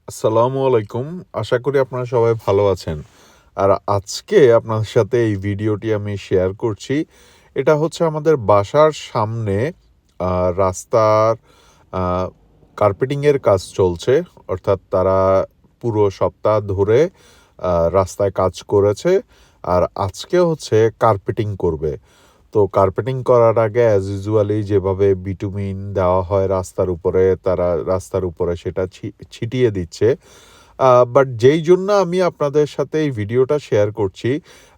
আসসালামু আলাইকুম। আশা করি আপনারা সবাই ভালো আছেন। আর আজকে আপনাদের সাথে এই ভিডিওটি আমি শেয়ার করছি। এটা হচ্ছে আমাদের বাসার সামনে আ রাস্তার আ কার্পেটিংয়ের কাজ চলছে। অর্থাৎ তারা পুরো সপ্তাহ ধরে রাস্তায় কাজ করেছে। আর আজকে হচ্ছে কার্পেটিং করবে। তো কার্পেটিং করার আগে অ্যাজ ইউজুয়ালি যেভাবে বিটুমিন দেওয়া হয় রাস্তার উপরে, তারা রাস্তার উপরে সেটা ছিটিয়ে দিচ্ছে। বাট যেই জন্য আমি আপনাদের সাথে এই ভিডিওটা শেয়ার করছি,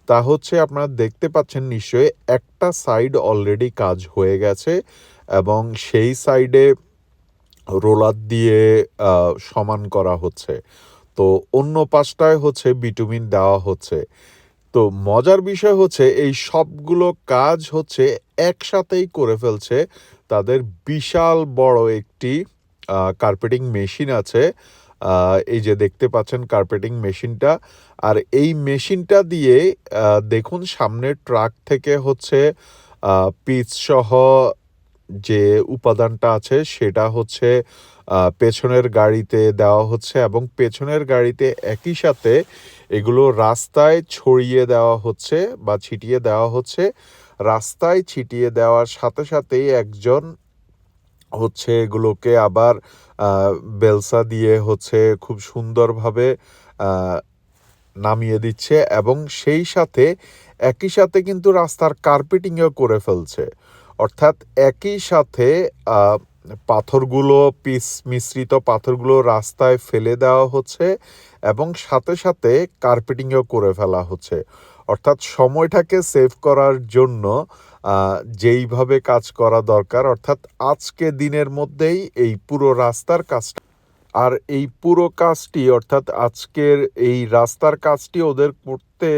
তা হচ্ছে আপনারা দেখতে পাচ্ছেন নিশ্চয়ই একটা সাইড অলরেডি কাজ হয়ে গেছে এবং সেই সাইডে রোলার দিয়ে সমান করা হচ্ছে। তো অন্য পাশটায় হচ্ছে বিটুমিন দেওয়া হচ্ছে। তো মজার বিষয় হচ্ছে এই সবগুলো কাজ হচ্ছে একসাথেই করে ফেলছে। তাদের বিশাল বড় একটি কার্পেটিং মেশিন আছে। এই যে দেখতে পাচ্ছেন কার্পেটিং মেশিনটা। আর এই মেশিনটা দিয়ে দেখুন সামনের ট্রাক থেকে হচ্ছে পিচসহ যে উপাদানটা আছে সেটা হচ্ছে পেছনের গাড়িতে দেওয়া হচ্ছে এবং পেছনের গাড়িতে একই সাথে এগুলো রাস্তায় ছড়িয়ে দেওয়া হচ্ছে বা ছিটিয়ে দেওয়া হচ্ছে। রাস্তায় ছিটিয়ে দেওয়ার সাথে সাথেই একজন হচ্ছে এগুলোকে আবার আ বেলসা দিয়ে হচ্ছে খুব সুন্দরভাবে আ নামিয়ে দিচ্ছে এবং সেই সাথে একই সাথে কিন্তু রাস্তার কার্পেটিংও করে ফেলছে। অর্থাৎ একই সাথে আ পাথরগুলো মিশ্রিত পাথরগুলো রাস্তায় ফেলে দেওয়া হচ্ছে এবং সাথে সাথে কার্পেটিংও করে ফেলা হচ্ছে। অর্থাৎ সময়টাকে সেভ করার জন্য আ যেইভাবে কাজ করা দরকার অর্থাৎ আজকে দিনের মধ্যেই এই পুরো রাস্তার কাজটা আর এই পুরো কাজটি অর্থাৎ আজকের এই রাস্তার কাজটি ওদের করতে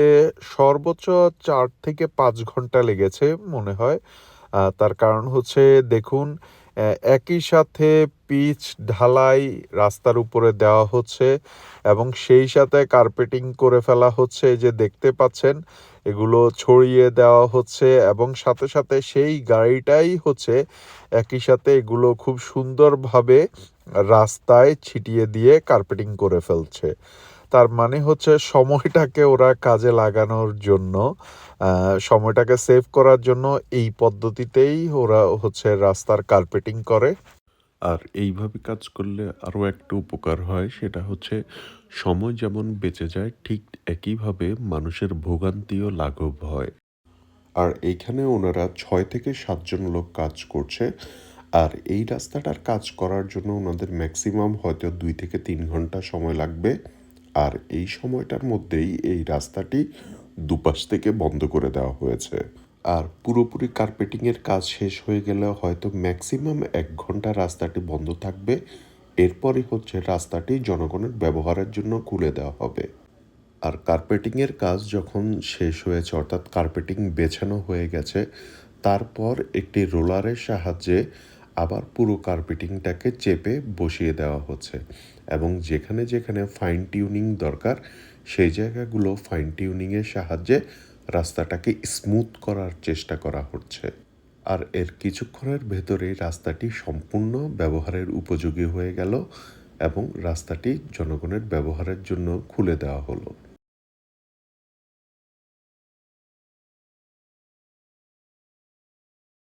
সর্বোচ্চ ৪ থেকে ৫ ঘন্টা লেগেছে মনে হয়। তার কারণ হচ্ছে দেখুন একই সাথে পিচ ঢালাই রাস্তার উপরে দেওয়া হচ্ছে এবং সেই সাথে কার্পেটিং করে ফেলা হচ্ছে। এই যে দেখতে পাচ্ছেন এগুলো ছড়িয়ে দেওয়া হচ্ছে এবং সাথে সাথে সেই গাড়িটাই হচ্ছে একই সাথে এগুলো খুব সুন্দরভাবে রাস্তায় ছিটিয়ে দিয়ে কার্পেটিং করে ফেলছে। তার মানে হচ্ছে সময়টাকে ওরা কাজে লাগানোর জন্য সময়টাকে সেভ করার জন্য এই পদ্ধতিতেই ওরা হচ্ছে রাস্তার কার্পেটিং করে। আর এইভাবে কাজ করলে আরও একটা উপকার হয়, সেটা হচ্ছে সময় যেমন বেঁচে যায়, ঠিক একইভাবে মানুষের ভোগান্তিও লাঘব হয়। আর এইখানে ওনারা ৬ থেকে ৭ জন লোক কাজ করছে। আর এই রাস্তাটার কাজ করার জন্য ওনাদের ম্যাক্সিমাম হয়তো ২ থেকে ৩ ঘন্টা সময় লাগবে। আর এই সময়টার মধ্যেই এই রাস্তাটি দুপাশ থেকে বন্ধ করে দেওয়া হয়েছে। আর পুরোপুরি কার্পেটিংয়ের কাজ শেষ হয়ে গেলে হয়তো ম্যাক্সিমাম ১ ঘন্টা রাস্তাটি বন্ধ থাকবে। এরপরই হচ্ছে রাস্তাটি জনগণের ব্যবহারের জন্য খুলে দেওয়া হবে। আর কার্পেটিংয়ের কাজ যখন শেষ হয়েছে অর্থাৎ কার্পেটিং বেছানো হয়ে গেছে, তারপর একটি রোলারের সাহায্যে আবার পুরো কার্পেটিংটাকে চেপে বসিয়ে দেওয়া হচ্ছে এবং যেখানে যেখানে ফাইন টিউনিং দরকার সেই জায়গাগুলো ফাইন টিউনিংয়ের সাহায্যে রাস্তাটাকে স্মুথ করার চেষ্টা করা হচ্ছে। আর এর কিছুক্ষণের ভেতরেই রাস্তাটি সম্পূর্ণ ব্যবহারের উপযোগী হয়ে গেল এবং রাস্তাটি জনগণের ব্যবহারের জন্য খুলে দেওয়া হলো।